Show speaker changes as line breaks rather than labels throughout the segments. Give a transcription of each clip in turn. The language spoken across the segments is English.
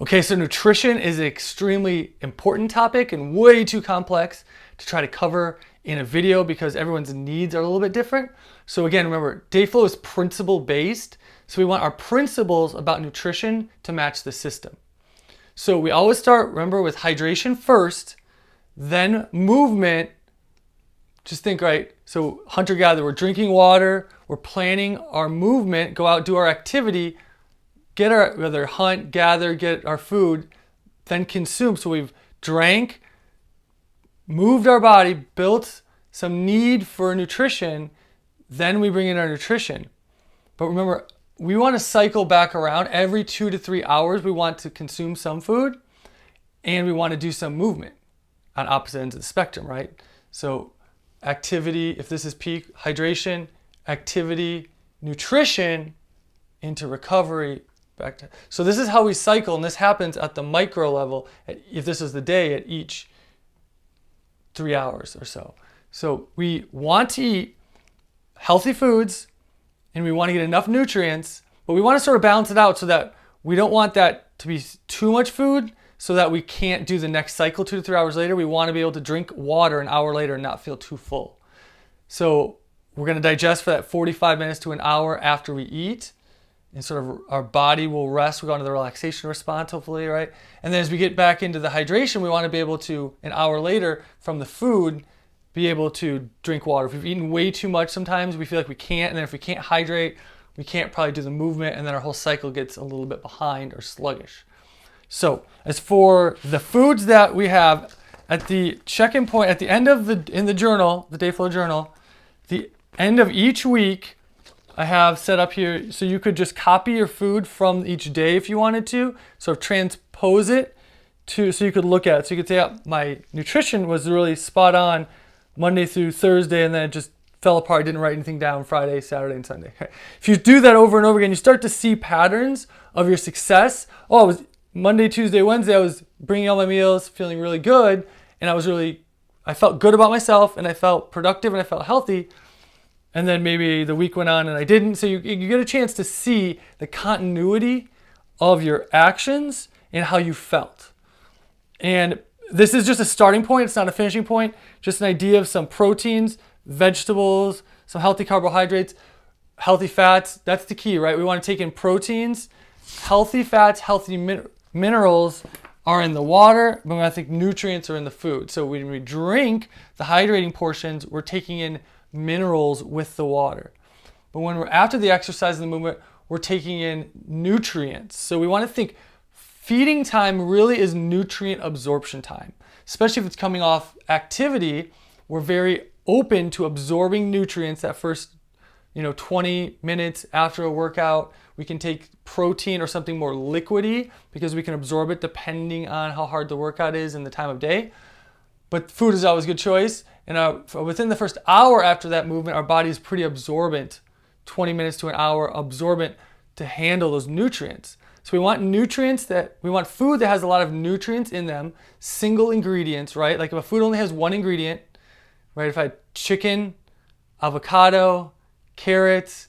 Okay, so nutrition is an extremely important topic and way too complex to try to cover in a video because everyone's needs are a little bit different. So again, remember, Dayflow is principle based. So we want our principles about nutrition to match the system. So we always start, remember, with hydration first, then movement. Just think, right? So hunter-gatherer, we're drinking water, we're planning our movement, go out, do our activity, get our, whether hunt, gather, get our food, then consume. So we've drank, moved our body, built some need for nutrition, then we bring in our nutrition. But remember, we want to cycle back around every 2 to 3 hours. We want to consume some food and we want to do some movement on opposite ends of the spectrum, right? So activity, if this is peak, hydration, activity, nutrition, into recovery, back to. So this is how we cycle, and this happens at the micro level, if this is the day, at each 3 hours or so. So we want to eat healthy foods and we want to get enough nutrients, but we want to sort of balance it out so that we don't want that to be too much food so that we can't do the next cycle 2 to 3 hours later. We want to be able to drink water an hour later and not feel too full. So we're going to digest for that 45 minutes to an hour after we eat, and sort of our body will rest. We go into the relaxation response, hopefully, right? And then as we get back into the hydration, we want to be able to, an hour later from the food, be able to drink water. If we've eaten way too much sometimes, we feel like we can't. And then if we can't hydrate, we can't probably do the movement, and then our whole cycle gets a little bit behind or sluggish. So as for the foods that we have at the check-in point, at the end of in the journal, the Dayflow journal, the end of each week, I have set up here so you could just copy your food from each day if you wanted to. So transpose it to, so you could look at it. So you could say, oh, my nutrition was really spot on Monday through Thursday, and then it just fell apart. I didn't write anything down Friday, Saturday, and Sunday. If you do that over and over again, you start to see patterns of your success. Oh, it was Monday, Tuesday, Wednesday, I was bringing all my meals, feeling really good, and I felt good about myself, and I felt productive, and I felt healthy. And then maybe the week went on and I didn't. So you get a chance to see the continuity of your actions and how you felt. And this is just a starting point. It's not a finishing point. Just an idea of some proteins, vegetables, some healthy carbohydrates, healthy fats. That's the key, right? We want to take in proteins, healthy fats, healthy minerals are in the water, but I think nutrients are in the food. So when we drink the hydrating portions, we're taking in minerals with the water. But when we're after the exercise and the movement, we're taking in nutrients. So we want to think feeding time really is nutrient absorption time. Especially if it's coming off activity, we're very open to absorbing nutrients that first 20 minutes after a workout. We can take protein or something more liquidy because we can absorb it depending on how hard the workout is and the time of day. But food is always a good choice. And within the first hour after that movement, our body is pretty absorbent, 20 minutes to an hour absorbent to handle those nutrients. So we want food that has a lot of nutrients in them, single ingredients, right? Like if a food only has one ingredient, right? If I had chicken, avocado, carrots,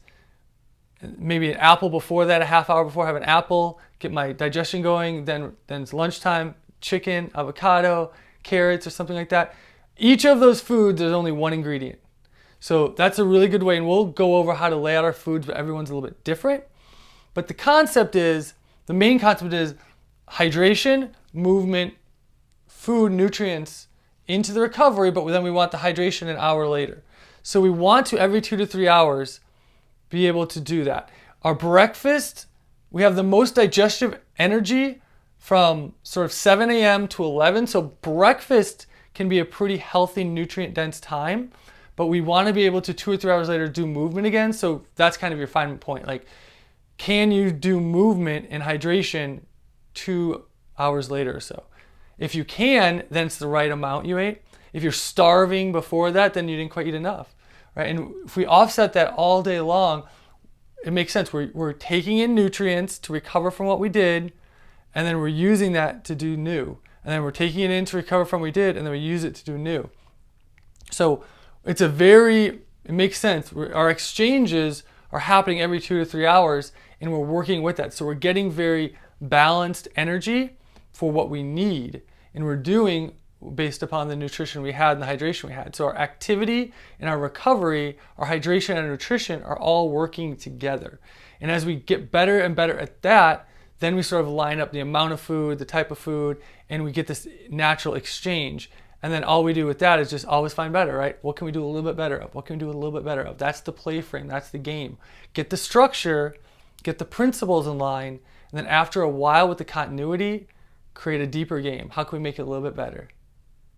maybe an apple before that, a half hour before, have an apple, get my digestion going, then it's lunchtime, chicken, avocado, carrots, or something like that. Each of those foods, there's only one ingredient. So that's a really good way, and we'll go over how to lay out our foods, but everyone's a little bit different. But the main concept is hydration, movement, food, nutrients into the recovery, but then we want the hydration an hour later. So we want to, every 2 to 3 hours, be able to do that. Our breakfast, we have the most digestive energy from sort of 7 a.m. to 11. So breakfast can be a pretty healthy, nutrient-dense time, but we want to be able to 2 or 3 hours later do movement again. So that's kind of your fine point. Like, can you do movement and hydration 2 hours later or so? If you can, then it's the right amount you ate. If you're starving before that, then you didn't quite eat enough, right? And if we offset that all day long, it makes sense. We're taking in nutrients to recover from what we did, and then we're using that to do new. And then we're taking it in to recover from what we did, and then we use it to do new. So it makes sense. Our exchanges are happening every 2 to 3 hours, and we're working with that. So we're getting very balanced energy for what we need. And we're doing based upon the nutrition we had and the hydration we had. So our activity and our recovery, our hydration and nutrition are all working together. And as we get better and better at that, then we sort of line up the amount of food, the type of food, and we get this natural exchange. And then all we do with that is just always find better, right? What can we do a little bit better of? What can we do a little bit better of? That's the play frame, that's the game. Get the structure, get the principles in line, and then after a while with the continuity, create a deeper game. How can we make it a little bit better?